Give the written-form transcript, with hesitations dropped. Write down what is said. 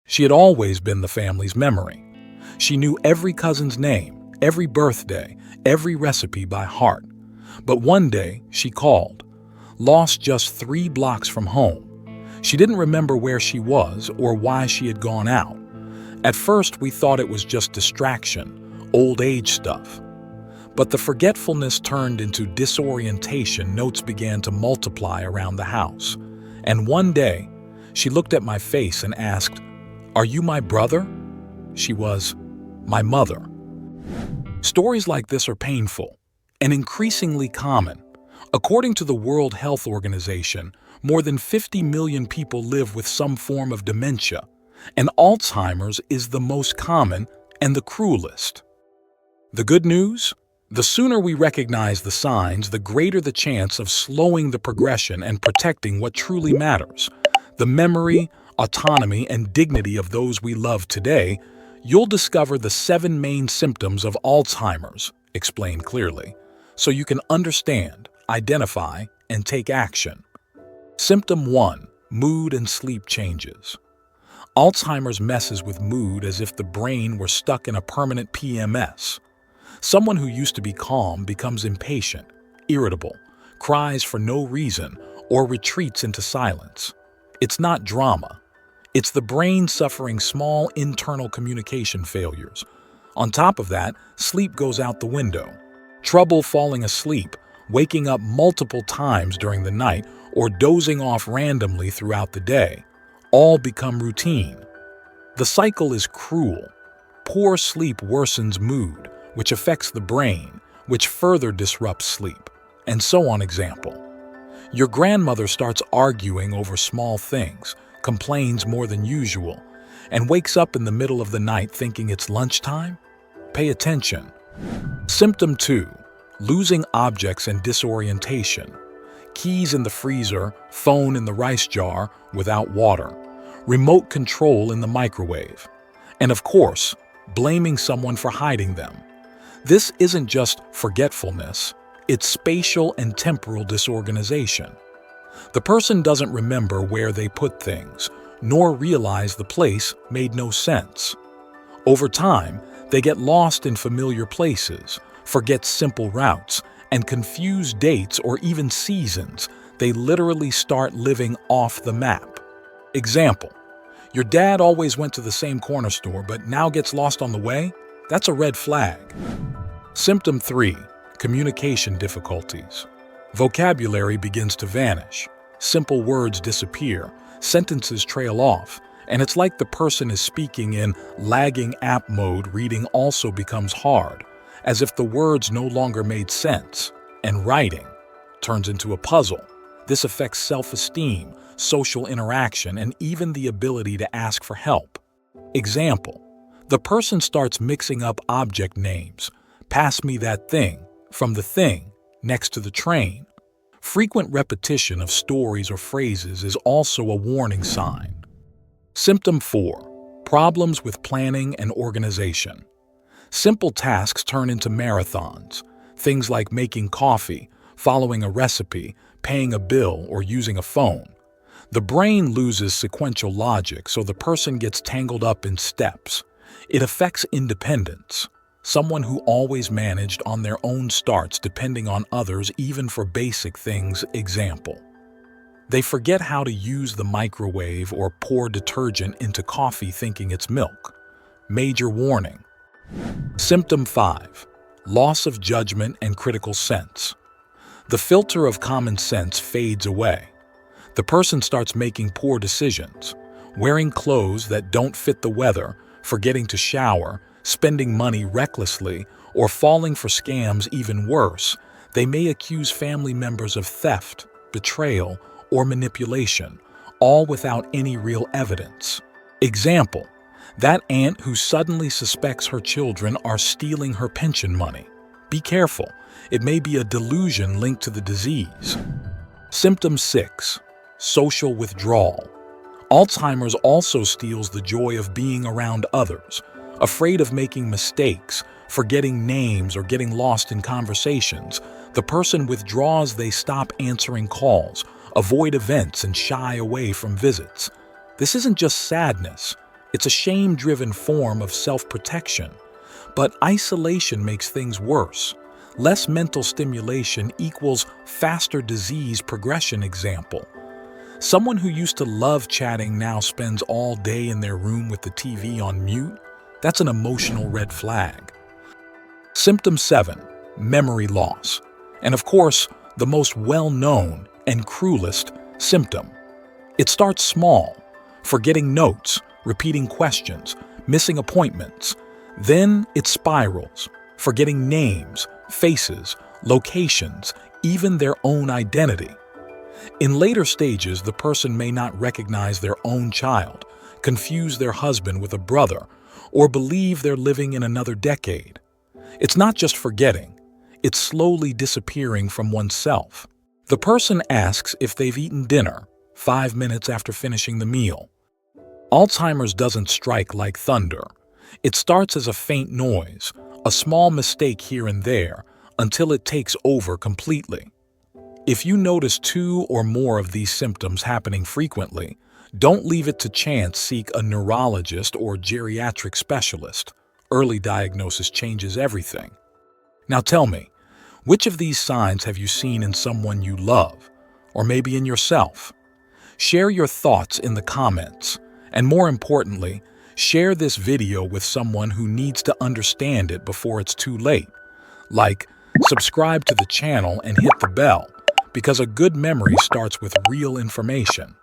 She had always been the family's memory. She knew every cousin's name, every birthday, every recipe by heart. But one day, she called, lost just 3 blocks from home. She didn't remember where she was or why she had gone out. At first, we thought it was just distraction, old age stuff. But the forgetfulness turned into disorientation. Notes began to multiply around the house. And one day, she looked at my face and asked, "Are you my brother?" She was my mother. Stories like this are painful and increasingly common. According to the World Health Organization, more than 50 million people live with some form of dementia, and Alzheimer's is the most common and the cruelest. The good news? The sooner we recognize the signs, the greater the chance of slowing the progression and protecting what truly matters: the memory, autonomy, and dignity of those we love today. You'll discover the 7 main symptoms of Alzheimer's, explained clearly, so you can understand, identify, and take action. Symptom 1: mood and sleep changes. Alzheimer's messes with mood as if the brain were stuck in a permanent PMS. Someone who used to be calm becomes impatient, irritable, cries for no reason, or retreats into silence. It's not drama. It's the brain suffering small internal communication failures. On top of that, sleep goes out the window. Trouble falling asleep, waking up multiple times during the night, or dozing off randomly throughout the day, all become routine. The cycle is cruel. Poor sleep worsens mood, which affects the brain, which further disrupts sleep, and so on. Example: your grandmother starts arguing over small things, complains more than usual, and wakes up in the middle of the night thinking it's lunchtime? Pay attention. Symptom 2: losing objects and disorientation. Keys in the freezer, phone in the rice jar without water, remote control in the microwave. And of course, blaming someone for hiding them. This isn't just forgetfulness, it's spatial and temporal disorganization. The person doesn't remember where they put things, nor realize the place made no sense. Over time, they get lost in familiar places, forget simple routes, and confuse dates or even seasons. They literally start living off the map. Example: your dad always went to the same corner store but now gets lost on the way? That's a red flag. Symptom 3: communication difficulties. Vocabulary begins to vanish. Simple words disappear, sentences trail off, and it's like the person is speaking in lagging app mode. Reading also becomes hard, as if the words no longer made sense, and writing turns into a puzzle. This affects self-esteem, social interaction, and even the ability to ask for help. Example: the person starts mixing up object names, "pass me that thing," from the thing next to the train. Frequent repetition of stories or phrases is also a warning sign. Symptom 4: problems with planning and organization. Simple tasks turn into marathons. Things like making coffee, following a recipe, paying a bill, or using a phone. The brain loses sequential logic, so the person gets tangled up in steps. It affects independence. Someone who always managed on their own starts depending on others even for basic things. Example: they forget how to use the microwave or pour detergent into coffee thinking it's milk. Major warning. Symptom 5: loss of judgment and critical sense. The filter of common sense fades away. The person starts making poor decisions, wearing clothes that don't fit the weather, forgetting to shower, spending money recklessly, or falling for scams. Even worse, they may accuse family members of theft, betrayal, or manipulation, all without any real evidence. Example: that aunt who suddenly suspects her children are stealing her pension money. Be careful, it may be a delusion linked to the disease. Symptom 6: social withdrawal. Alzheimer's also steals the joy of being around others. Afraid of making mistakes, forgetting names, or getting lost in conversations, the person withdraws. They stop answering calls, avoid events, and shy away from visits. This isn't just sadness, It's a shame-driven form of self-protection. But isolation makes things worse. Less mental stimulation equals faster disease progression. Example: someone who used to love chatting now spends all day in their room with the TV on mute. That's an emotional red flag. Symptom 7. Memory loss. And of course, the most well-known and cruelest symptom. It starts small, forgetting notes, repeating questions, missing appointments. Then it spirals, forgetting names, faces, locations, even their own identity. In later stages, the person may not recognize their own child, confuse their husband with a brother, or believe they're living in another decade. It's not just forgetting, it's slowly disappearing from oneself. The person asks if they've eaten dinner 5 minutes after finishing the meal. Alzheimer's doesn't strike like thunder. It starts as a faint noise, a small mistake here and there, until it takes over completely. If you notice 2 or more of these symptoms happening frequently, don't leave it to chance. Seek a neurologist or geriatric specialist. Early diagnosis changes everything. Now tell me, which of these signs have you seen in someone you love, or maybe in yourself? Share your thoughts in the comments, and more importantly, share this video with someone who needs to understand it before it's too late. Like, subscribe to the channel and hit the bell, because a good memory starts with real information.